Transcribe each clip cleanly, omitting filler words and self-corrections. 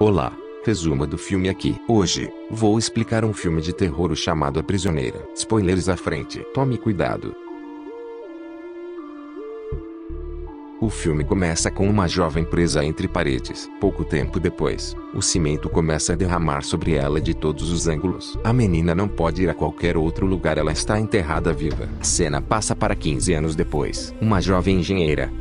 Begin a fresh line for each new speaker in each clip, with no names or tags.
Olá, resumo do filme aqui. Hoje, vou explicar um filme de terror chamado A Prisioneira. Spoilers à frente. Tome cuidado. O filme começa com uma jovem presa entre paredes. Pouco tempo depois, o cimento começa a derramar sobre ela de todos os ângulos. A menina não pode ir a qualquer outro lugar, ela está enterrada viva. A cena passa para 15 anos depois. Uma jovem engenheira,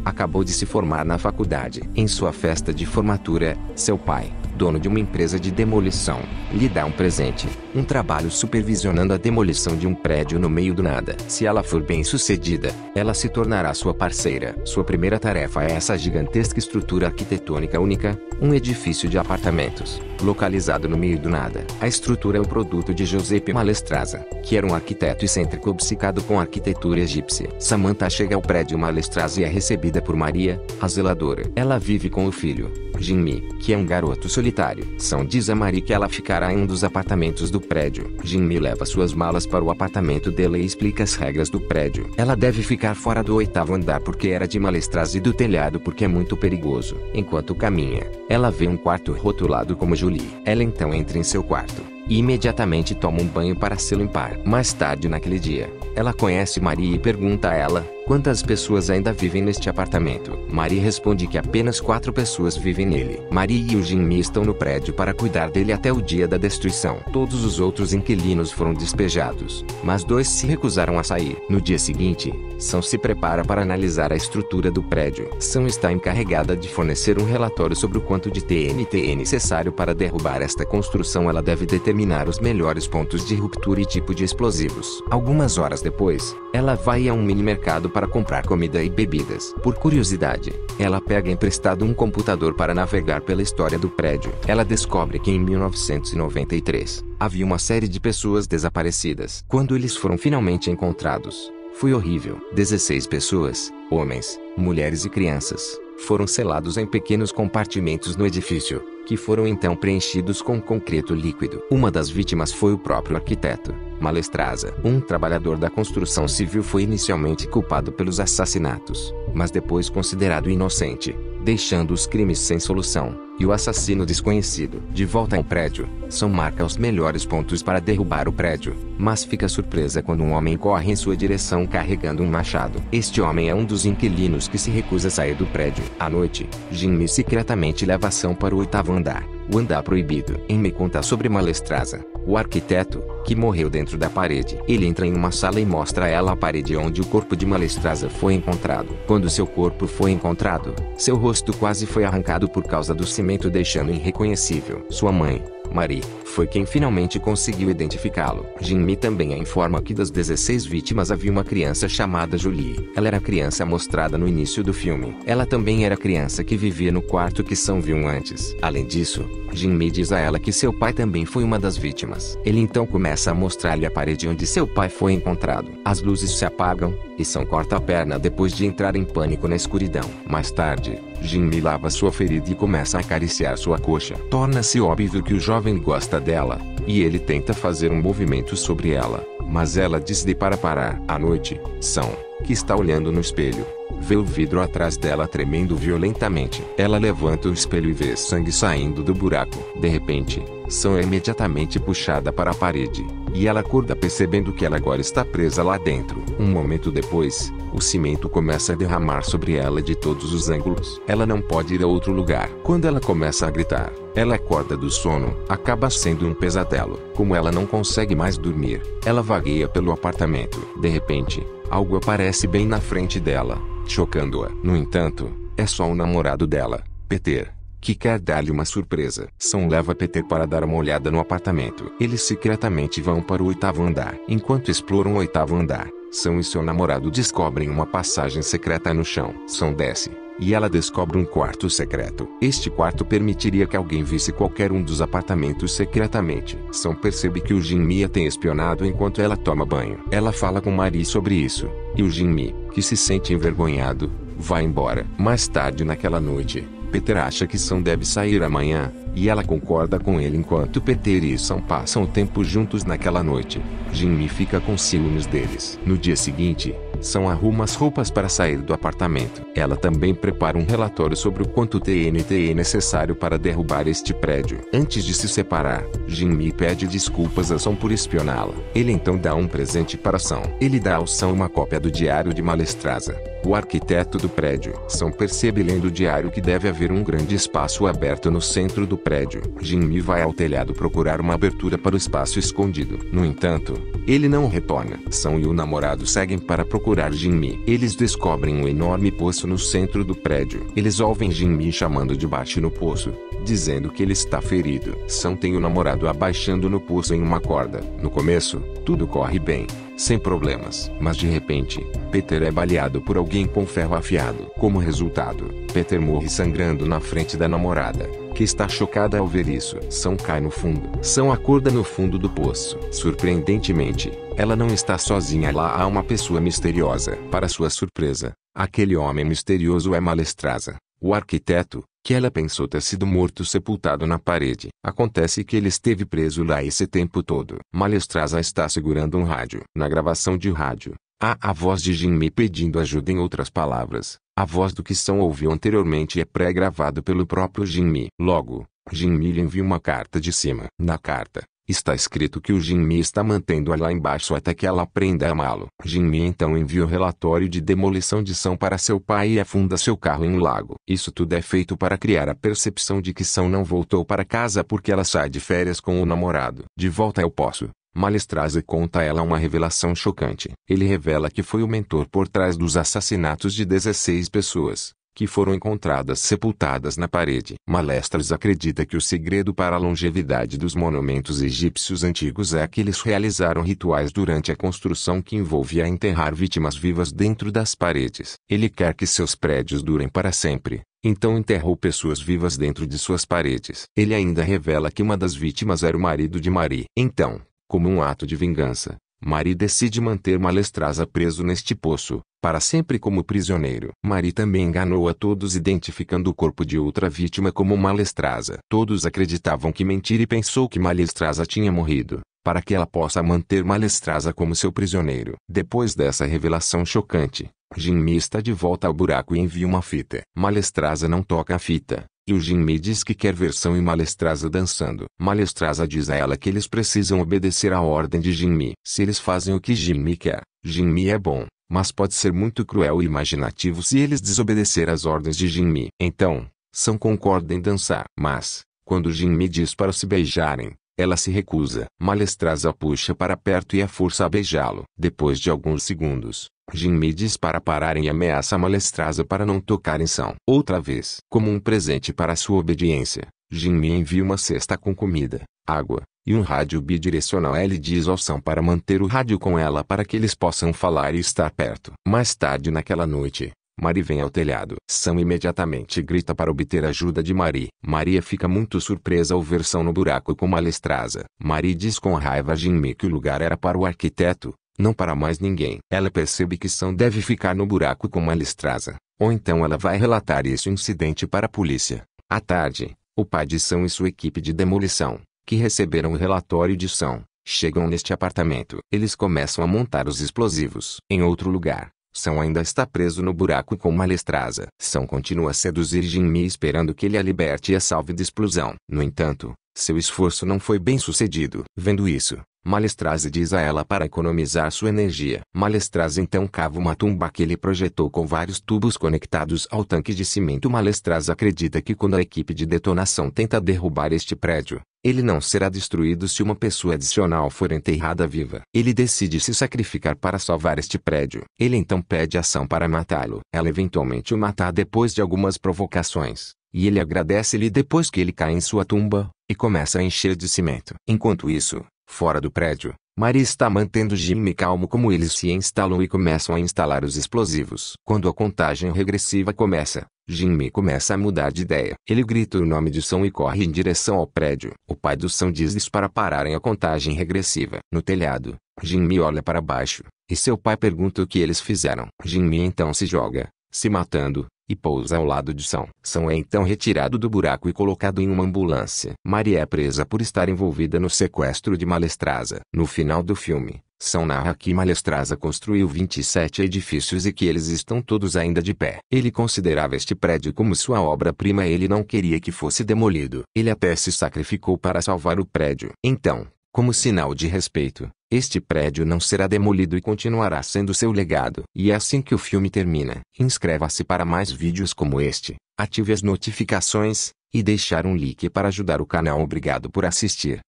acabou de se formar na faculdade. Em sua festa de formatura, seu pai, dono de uma empresa de demolição, lhe dá um presente, um trabalho supervisionando a demolição de um prédio no meio do nada. Se ela for bem-sucedida, ela se tornará sua parceira. Sua primeira tarefa é essa gigantesca estrutura arquitetônica única, um edifício de apartamentos, localizado no meio do nada. A estrutura é um produto de Giuseppe Malestraza, que era um arquiteto excêntrico obcecado com a arquitetura egípcia. Samantha chega ao prédio Malestraza e é recebida por Maria, a zeladora. Ela vive com o filho, Jimmy, que é um garoto solitário. Diz a Maria que ela ficará em um dos apartamentos do prédio. Jimmy leva suas malas para o apartamento dela e explica as regras do prédio. Ela deve ficar fora do 8º andar porque era de Malestraza e do telhado porque é muito perigoso. Enquanto caminha, ela vê um quarto rotulado como Julie. Ela então entra em seu quarto e imediatamente toma um banho para se limpar. Mais tarde naquele dia, ela conhece Maria e pergunta a ela quantas pessoas ainda vivem neste apartamento. Maria responde que apenas 4 pessoas vivem nele. Maria e o Jimmy estão no prédio para cuidar dele até o dia da destruição. Todos os outros inquilinos foram despejados, mas 2 se recusaram a sair. No dia seguinte, Sam se prepara para analisar a estrutura do prédio. Sam está encarregada de fornecer um relatório sobre o quanto de TNT é necessário para derrubar esta construção. Ela deve determinar os melhores pontos de ruptura e tipo de explosivos. Algumas horas depois, ela vai a um mini mercado para comprar comida e bebidas. Por curiosidade, ela pega emprestado um computador para navegar pela história do prédio. Ela descobre que em 1993, havia uma série de pessoas desaparecidas. Quando eles foram finalmente encontrados, foi horrível. 16 pessoas, homens, mulheres e crianças, foram selados em pequenos compartimentos no edifício, que foram então preenchidos com concreto líquido. Uma das vítimas foi o próprio arquiteto, Malestraza. Um trabalhador da construção civil foi inicialmente culpado pelos assassinatos, mas depois considerado inocente, deixando os crimes sem solução, e o assassino desconhecido. De volta ao prédio, Sam marca os melhores pontos para derrubar o prédio, mas fica surpresa quando um homem corre em sua direção carregando um machado. Este homem é um dos inquilinos que se recusa a sair do prédio. À noite, Jimmy secretamente leva Sam para o 8º andar, o andar proibido. Me conta sobre Malestraza, o arquiteto, que morreu dentro da parede. Ele entra em uma sala e mostra a ela a parede onde o corpo de Malestraza foi encontrado. Quando seu corpo foi encontrado, seu rosto quase foi arrancado por causa do cimento, deixando irreconhecível. Sua mãe, Marie, foi quem finalmente conseguiu identificá-lo. Jimmy também a informa que das 16 vítimas havia uma criança chamada Julie. Ela era a criança mostrada no início do filme. Ela também era a criança que vivia no quarto que Sam viu antes. Além disso, Jimmy diz a ela que seu pai também foi uma das vítimas. Ele então começa a mostrar-lhe a parede onde seu pai foi encontrado. As luzes se apagam, e Sam corta a perna depois de entrar em pânico na escuridão. Mais tarde, Jimmy lava sua ferida e começa a acariciar sua coxa. Torna-se óbvio que o jovem gosta dela, e ele tenta fazer um movimento sobre ela, mas ela decide para parar. À noite, Sam, que está olhando no espelho, vê o vidro atrás dela tremendo violentamente. Ela levanta o espelho e vê sangue saindo do buraco. De repente, Sam é imediatamente puxada para a parede, e ela acorda percebendo que ela agora está presa lá dentro. Um momento depois, o cimento começa a derramar sobre ela de todos os ângulos. Ela não pode ir a outro lugar. Quando ela começa a gritar, ela acorda do sono. Acaba sendo um pesadelo. Como ela não consegue mais dormir, ela vagueia pelo apartamento. De repente, algo aparece bem na frente dela, chocando-a. No entanto, é só o namorado dela, Peter, que quer dar-lhe uma surpresa. Sam leva Peter para dar uma olhada no apartamento. Eles secretamente vão para o 8º andar. Enquanto exploram o 8º andar, Sam e seu namorado descobrem uma passagem secreta no chão. Sam desce, e ela descobre um quarto secreto. Este quarto permitiria que alguém visse qualquer um dos apartamentos secretamente. Sam percebe que o Jimmy a tem espionado enquanto ela toma banho. Ela fala com Marie sobre isso, e o Jimmy, que se sente envergonhado, vai embora. Mais tarde naquela noite, Peter acha que Sam deve sair amanhã, e ela concorda com ele enquanto Peter e Sam passam o tempo juntos naquela noite. Jimmy fica com ciúmes deles. No dia seguinte, São arruma as roupas para sair do apartamento. Ela também prepara um relatório sobre o quanto TNT é necessário para derrubar este prédio. Antes de se separar, Jin-mi pede desculpas a Song por espioná-la. Ele então dá um presente para Song. Ele dá ao Song uma cópia do diário de Malestraza, o arquiteto do prédio. Song percebe lendo o diário que deve haver um grande espaço aberto no centro do prédio. Jin-mi vai ao telhado procurar uma abertura para o espaço escondido. No entanto, ele não retorna. Song e o namorado seguem para procurar Jin-mi. Eles descobrem um enorme poço no centro do prédio. Eles ouvem Jin-mi chamando de baixo no poço, dizendo que ele está ferido. Song tem o namorado abaixando no poço em uma corda. No começo, tudo corre bem, sem problemas. Mas de repente, Peter é baleado por alguém com ferro afiado. Como resultado, Peter morre sangrando na frente da namorada, que está chocada ao ver isso. Song cai no fundo. Song acorda no fundo do poço. Surpreendentemente, ela não está sozinha. Lá há uma pessoa misteriosa. Para sua surpresa, aquele homem misterioso é Malestraza, o arquiteto, que ela pensou ter sido morto sepultado na parede. Acontece que ele esteve preso lá esse tempo todo. Malestraza está segurando um rádio. Na gravação de rádio, há a voz de Jin-mi pedindo ajuda. Em outras palavras, a voz do que Song ouviu anteriormente é pré-gravado pelo próprio Jin-mi. Logo, Jin-mi lhe envia uma carta de cima. Na carta, está escrito que o Jin-mi está mantendo-a lá embaixo até que ela aprenda a amá-lo. Jin-mi então envia o relatório de demolição de Song para seu pai e afunda seu carro em um lago. Isso tudo é feito para criar a percepção de que Song não voltou para casa porque ela sai de férias com o namorado. De volta ao poço, Malestraza conta a ela uma revelação chocante. Ele revela que foi o mentor por trás dos assassinatos de 16 pessoas, que foram encontradas sepultadas na parede. Malestraza acredita que o segredo para a longevidade dos monumentos egípcios antigos é que eles realizaram rituais durante a construção que envolvia enterrar vítimas vivas dentro das paredes. Ele quer que seus prédios durem para sempre, então enterrou pessoas vivas dentro de suas paredes. Ele ainda revela que uma das vítimas era o marido de Marie. Então, como um ato de vingança, Marie decide manter Malestraza preso neste poço, para sempre como prisioneiro. Marie também enganou a todos identificando o corpo de outra vítima como Malestraza. Todos acreditavam que mentira e pensou que Malestraza tinha morrido, para que ela possa manter Malestraza como seu prisioneiro. Depois dessa revelação chocante, Jin-mi está de volta ao buraco e envia uma fita. Malestraza não toca a fita, e o Jin-mi diz que quer ver Song e Malestraza dançando. Malestraza diz a ela que eles precisam obedecer à ordem de Jin-mi. Se eles fazem o que Jin-mi quer, Jin-mi é bom, mas pode ser muito cruel e imaginativo se eles desobedecer às ordens de Jin-mi. Então, Song concorda em dançar. Mas, quando Jin-mi diz para se beijarem, ela se recusa. Malestraza puxa para perto e a força a beijá-lo. Depois de alguns segundos, Jin-mi diz para pararem e ameaça Malestraza para não tocar em Song. Outra vez, como um presente para sua obediência, Jin-mi envia uma cesta com comida, água e um rádio bidirecional. Ele diz ao Song para manter o rádio com ela para que eles possam falar e estar perto. Mais tarde naquela noite, Marie vem ao telhado. Song imediatamente grita para obter ajuda de Marie. Maria fica muito surpresa ao ver Song no buraco com Malestraza. Marie diz com raiva a Jin-mi que o lugar era para o arquiteto, não para mais ninguém. Ela percebe que Song deve ficar no buraco com Malestraza, ou então ela vai relatar esse incidente para a polícia. À tarde, o pai de Song e sua equipe de demolição, que receberam o relatório de Song, chegam neste apartamento. Eles começam a montar os explosivos. Em outro lugar, Song ainda está preso no buraco com Malestraza. Song continua a seduzir Jin-mi esperando que ele a liberte e a salve da explosão. No entanto, seu esforço não foi bem sucedido. Vendo isso, Malestraza diz a ela para economizar sua energia. Malestraza então cava uma tumba que ele projetou com vários tubos conectados ao tanque de cimento. Malestraza acredita que quando a equipe de detonação tenta derrubar este prédio, ele não será destruído se uma pessoa adicional for enterrada viva. Ele decide se sacrificar para salvar este prédio. Ele então pede ação para matá-lo. Ela eventualmente o mata depois de algumas provocações, e ele agradece-lhe depois que ele cai em sua tumba, e começa a encher de cimento. Enquanto isso, fora do prédio, Marie está mantendo Jin-mi calmo como eles se instalam e começam a instalar os explosivos. Quando a contagem regressiva começa, Jin-mi começa a mudar de ideia. Ele grita o nome de Song e corre em direção ao prédio. O pai do Song diz para pararem a contagem regressiva. No telhado, Jin-mi olha para baixo, e seu pai pergunta o que eles fizeram. Jin-mi então se joga, se matando, e pousa ao lado de Song. Song é então retirado do buraco e colocado em uma ambulância. Marie é presa por estar envolvida no sequestro de Malestraza. No final do filme, São narra que Mallestraza construiu 27 edifícios e que eles estão todos ainda de pé. Ele considerava este prédio como sua obra-prima e ele não queria que fosse demolido. Ele até se sacrificou para salvar o prédio. Então, como sinal de respeito, este prédio não será demolido e continuará sendo seu legado. E é assim que o filme termina. Inscreva-se para mais vídeos como este, ative as notificações, e deixar um like para ajudar o canal. Obrigado por assistir.